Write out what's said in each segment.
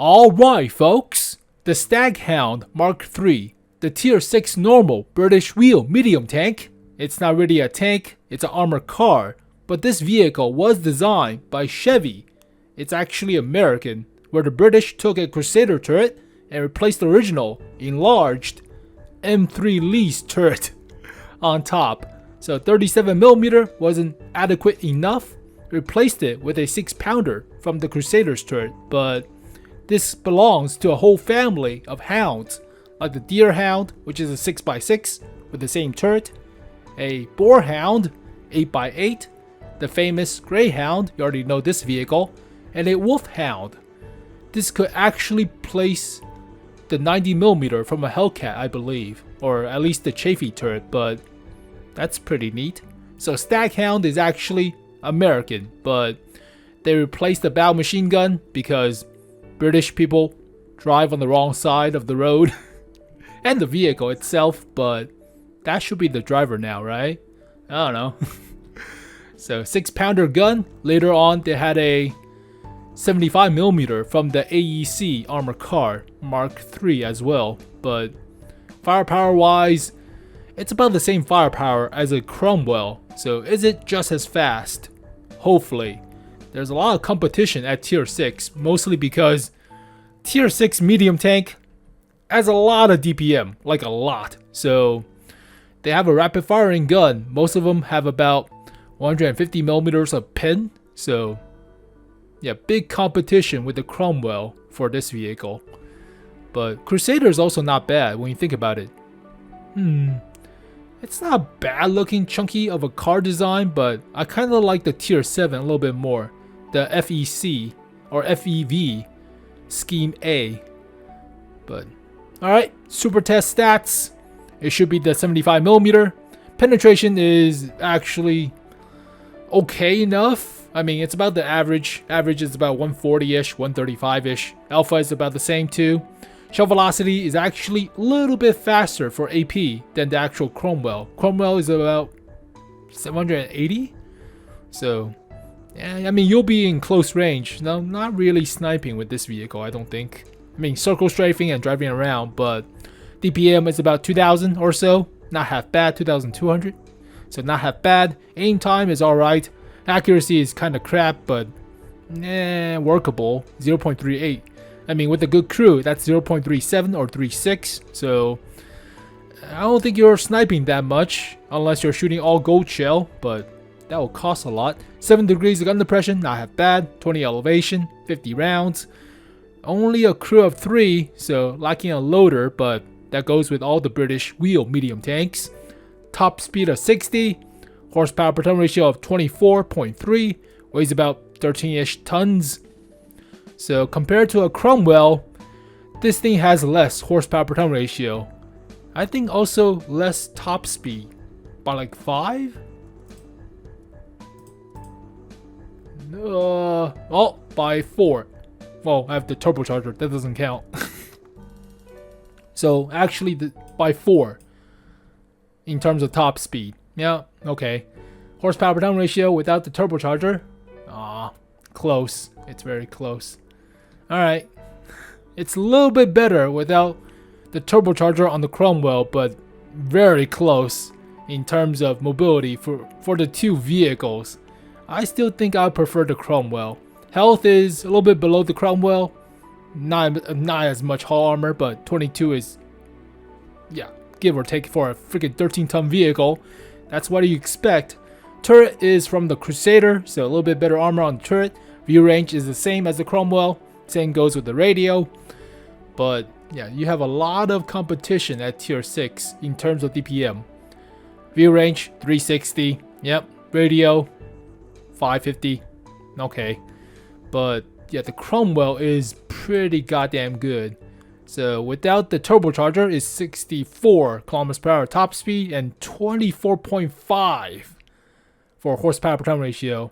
Alright folks, the Staghound Mk, the tier 6 normal British wheel medium tank. It's not really a tank, it's an armored car, but this vehicle was designed by Chevy. It's actually American, where the British took a Crusader turret and replaced the original, enlarged M3 Lee's turret on top. So 37mm wasn't adequate enough, replaced it with a 6-pounder from the Crusader's turret, but this belongs to a whole family of hounds, like the Deerhound, which is a 6x6 with the same turret, a Boarhound 8x8, the famous Greyhound, you already know this vehicle, and a Wolfhound. This could actually place the 90mm from a Hellcat, I believe, or at least the Chafee turret, but that's pretty neat. So Staghound is actually American, but they replaced the bow machine gun because British people drive on the wrong side of the road and the vehicle itself, but that should be the driver now, right? I don't know. So 6-pounder gun. Later on they had a 75mm from the AEC armored car Mark III as well, but firepower wise it's about the same firepower as a Cromwell. So is it just as fast? Hopefully. There's a lot of competition at tier 6, mostly because tier 6 medium tank has a lot of DPM, like a lot. So they have a rapid firing gun. Most of them have about 150mm of pin. So yeah, big competition with the Cromwell for this vehicle. But Crusader is also not bad when you think about it. It's not bad looking chunky of a car design, but I kind of like the tier 7 a little bit more. The FEC or FEV Scheme A. But alright, Supertest Stats. It should be the 75mm. Penetration is actually okay enough. I mean, it's about the average. Average is about 140-ish, 135-ish. Alpha is about the same too. Shell velocity is actually a little bit faster for AP than the actual Cromwell. Cromwell is about 780. So, yeah, I mean, you'll be in close range. No, not really sniping with this vehicle, I don't think. I mean, circle strafing and driving around, but DPM is about 2000 or so. Not half bad, 2200. So not half bad. Aim time is alright. Accuracy is kind of crap, but workable. 0.38. I mean, with a good crew, that's 0.37 or 36. So I don't think you're sniping that much unless you're shooting all gold shell, but that will cost a lot. 7 degrees of gun depression, not half bad. 20 elevation, 50 rounds. Only a crew of 3, so lacking a loader, but that goes with all the British wheel medium tanks. Top speed of 60, horsepower per ton ratio of 24.3, weighs about 13-ish tons. So compared to a Cromwell, this thing has less horsepower per ton ratio. I think also less top speed, by like 5? Oh, by 4. Well, I have the turbocharger, that doesn't count. So actually by 4 in terms of top speed. Yeah, okay. Horsepower per ton ratio without the turbocharger. Close. It's very close. Alright. It's a little bit better without the turbocharger on the Cromwell, but very close in terms of mobility for the two vehicles. I still think I prefer the Cromwell. Health is a little bit below the Cromwell. Not as much hull armor, but 22 is, yeah, give or take for a freaking 13-ton vehicle. That's what you expect. Turret is from the Crusader, so a little bit better armor on the turret. View range is the same as the Cromwell. Same goes with the radio. But yeah, you have a lot of competition at tier 6 in terms of DPM. View range 360. Yep. Radio 550. Okay. But yeah, the Cromwell is pretty goddamn good. So without the turbocharger is 64 km per hour top speed and 24.5 for horsepower per ton ratio.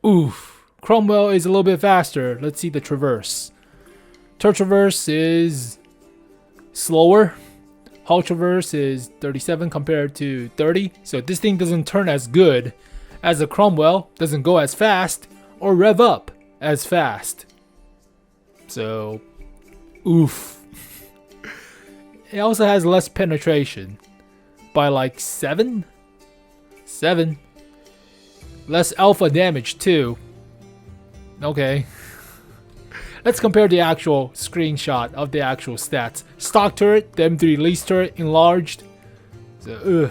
Oof. Cromwell is a little bit faster. Let's see the traverse. Turret traverse is slower. Hull traverse is 37 compared to 30. So this thing doesn't turn as good as the Cromwell. Doesn't go as fast or rev up as fast. So, oof. It also has less penetration by like 7. Less alpha damage too. Okay. Let's compare the actual screenshot of the actual stats. Stock turret, the M3 Lee's turret enlarged. So,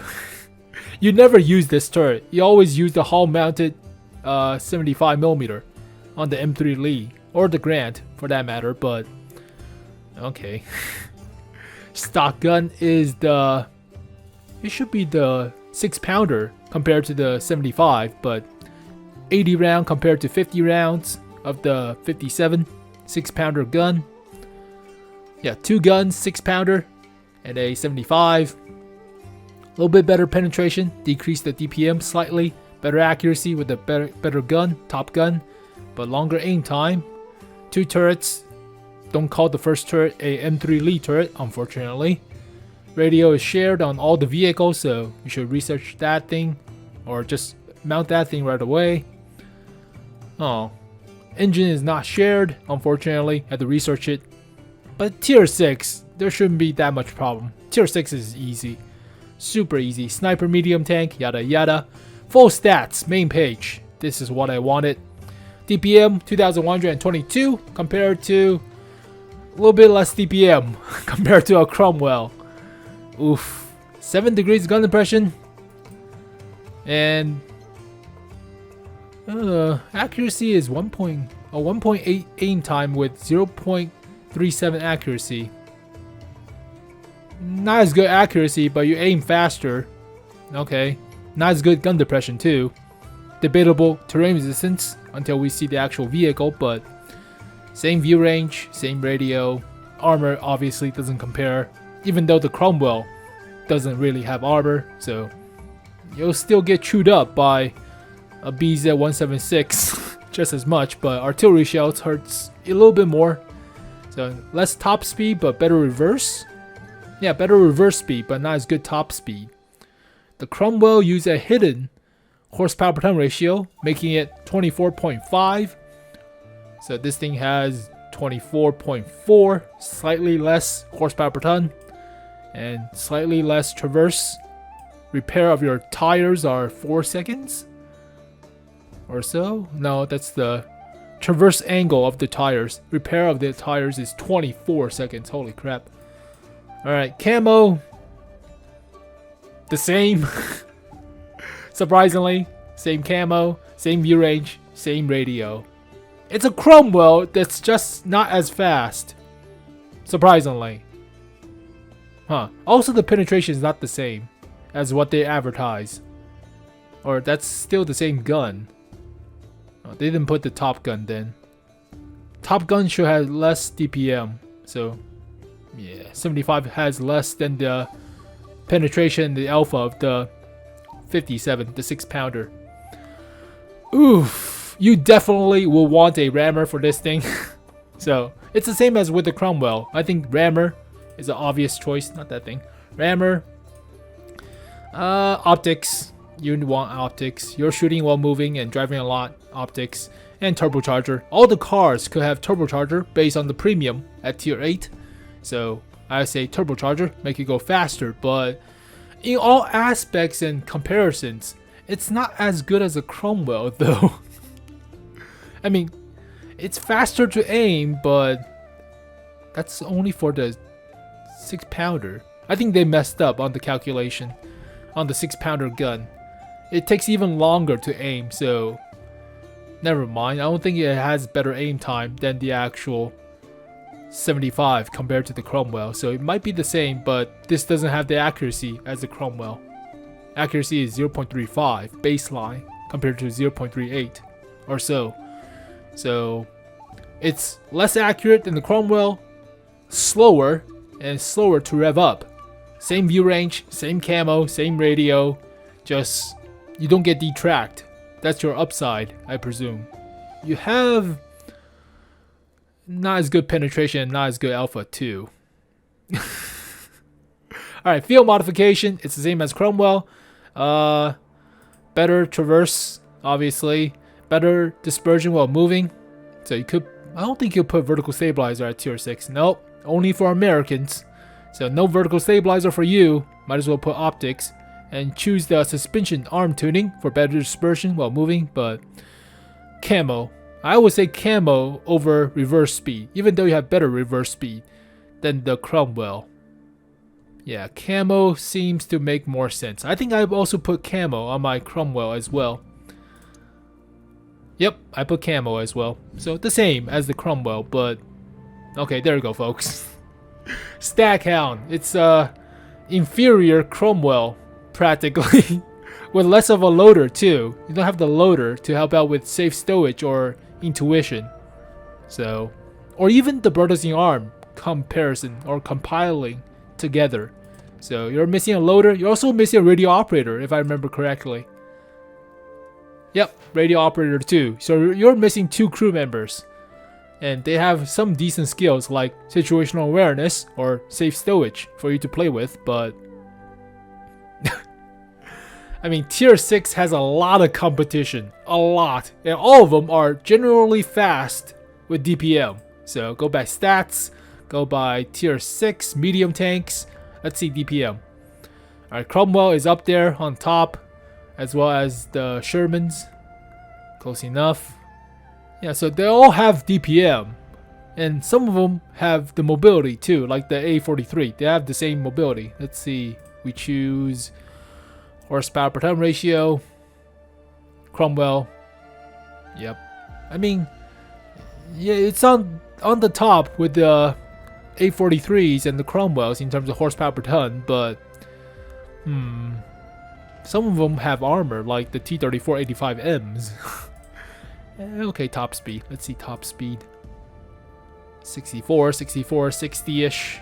you never use this turret. You always use the Hall mounted 75mm on the M3 Lee. Or the Grant for that matter, but okay. Stock gun is the... It should be the 6-pounder compared to the 75, but 80 round compared to 50 rounds of the 57 6-pounder gun. Yeah, 2 guns, 6-pounder and a 75. A little bit better penetration, decrease the DPM slightly, better accuracy with a better gun, top gun, but longer aim time. 2 turrets. Don't call the first turret a M3 Lee turret, unfortunately. Radio is shared on all the vehicles, so you should research that thing or just mount that thing right away. Oh, engine is not shared, unfortunately. Had to research it. But tier 6, there shouldn't be that much problem. Tier 6 is easy. Super easy. Sniper medium tank, yada yada. Full stats, main page. This is what I wanted. DPM 2122 compared to a little bit less DPM compared to a Cromwell. Oof. 7 degrees gun depression. And accuracy is 1.8 aim time with 0.37 accuracy. Not as good accuracy, but you aim faster. Okay. Not as good gun depression too. Debatable terrain resistance until we see the actual vehicle, but same view range, same radio. Armor obviously doesn't compare, even though the Cromwell doesn't really have armor, so you'll still get chewed up by a BZ-176 just as much, but artillery shells hurts a little bit more. So less top speed, but better reverse. Yeah, better reverse speed, but not as good top speed. The Cromwell used a hidden horsepower per ton ratio, making it 24.5. So this thing has 24.4, slightly less horsepower per ton, and slightly less traverse. Repair of your tires are 4 seconds or so. No, that's the traverse angle of the tires. Repair of the tires is 24 seconds. Holy crap. Alright, camo. The same. Surprisingly, same camo, same view range, same radio. It's a Cromwell that's just not as fast. Surprisingly. Huh. Also, the penetration is not the same as what they advertise. Or that's still the same gun. Oh, they didn't put the Top Gun then. Top Gun should have less DPM. So, yeah, 75 has less than the penetration, the alpha of the 57, the 6-pounder. Oof. You definitely will want a rammer for this thing. So, it's the same as with the Cromwell. I think rammer is an obvious choice. Not that thing. Rammer. Optics. You want optics. You're shooting while moving and driving a lot. Optics. And turbocharger. All the cars could have turbocharger based on the premium at tier 8. So, I say turbocharger. Make it go faster. But in all aspects and comparisons, it's not as good as a Cromwell though. I mean, it's faster to aim, but that's only for the 6-pounder. I think they messed up on the calculation on the 6-pounder gun. It takes even longer to aim, so never mind. I don't think it has better aim time than the actual 75 compared to the Cromwell. So it might be the same, but this doesn't have the accuracy as the Cromwell. Accuracy is 0.35 baseline compared to 0.38 or so. So it's less accurate than the Cromwell, slower, and slower to rev up. Same view range, same camo, same radio, just you don't get detract. That's your upside, I presume. You have not as good penetration, not as good alpha too. Alright, field modification, it's the same as Cromwell. Better traverse, obviously. Better dispersion while moving. So you could I don't think he'll put vertical stabilizer at tier 6. Nope, only for Americans. So no vertical stabilizer for you. Might as well put optics. And choose the suspension arm tuning for better dispersion while moving, but camo. I would say camo over reverse speed, even though you have better reverse speed than the Cromwell. Yeah, camo seems to make more sense. I think I've also put camo on my Cromwell as well. Yep, I put camo as well. So the same as the Cromwell, but okay, there you go, folks. Staghound. It's inferior Cromwell, practically. With less of a loader too. You don't have the loader to help out with safe stowage or intuition. So, or even the Bertelsmann arm comparison or compiling together. So you're missing a loader. You're also missing a radio operator, if I remember correctly. Yep, radio operator too. So you're missing 2 crew members. And they have some decent skills like situational awareness or safe stowage for you to play with, but I mean, tier 6 has a lot of competition. A lot. And all of them are generally fast with DPM. So go by stats. Go by tier 6 medium tanks. Let's see DPM. Alright, Cromwell is up there on top, as well as the Shermans. Close enough. Yeah, so they all have DPM. And some of them have the mobility too, like the A43. They have the same mobility. Let's see. We choose horsepower per ton ratio. Cromwell. Yep. I mean, yeah, it's on the top with the A43s and the Cromwells in terms of horsepower per ton, but some of them have armor like the T-3485Ms. Okay, top speed. Let's see top speed. 64, 60-ish.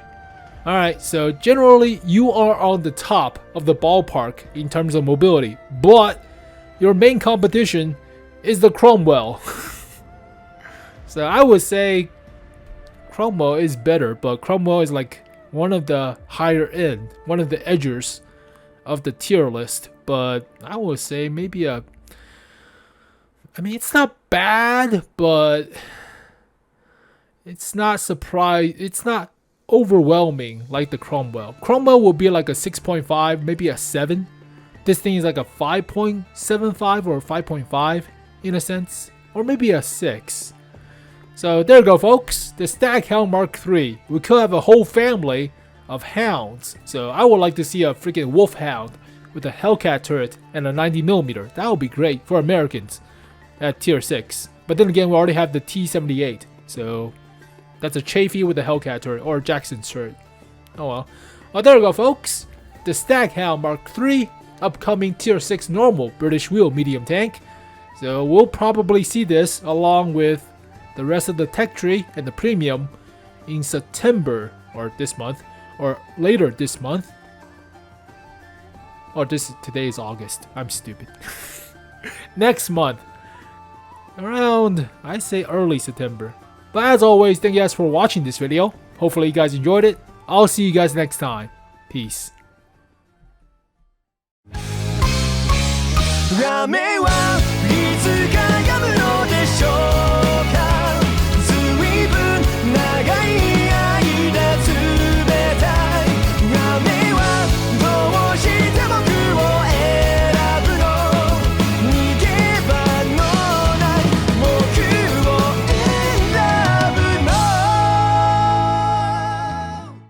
Alright, so generally you are on the top of the ballpark in terms of mobility, but your main competition is the Cromwell. So I would say Cromwell is better, but Cromwell is like one of the higher end, one of the edgers of the tier list. But I would say maybe I mean, it's not bad, but it's not it's not overwhelming like the Cromwell. Cromwell will be like a 6.5, maybe a 7. This thing is like a 5.75 or 5.5 in a sense, or maybe a 6. So there you go, folks. The Staghound Mk. We could have a whole family of hounds. So I would like to see a freaking wolfhound with a Hellcat turret and a 90mm. That would be great for Americans at tier 6. But then again, we already have the T-78. So that's a Chaffee with a Hellcat turret or Jackson's turret. Oh well. Well, there you go, folks. The Staghound Mk. Upcoming tier 6 normal British wheel medium tank. So we'll probably see this along with the rest of the tech tree and the premium in September or this month or later this month. Or today is August. I'm stupid. Next month. Around, I say early September. But as always, thank you guys for watching this video. Hopefully you guys enjoyed it. I'll see you guys next time. Peace. 雨はいつか止むのでしょう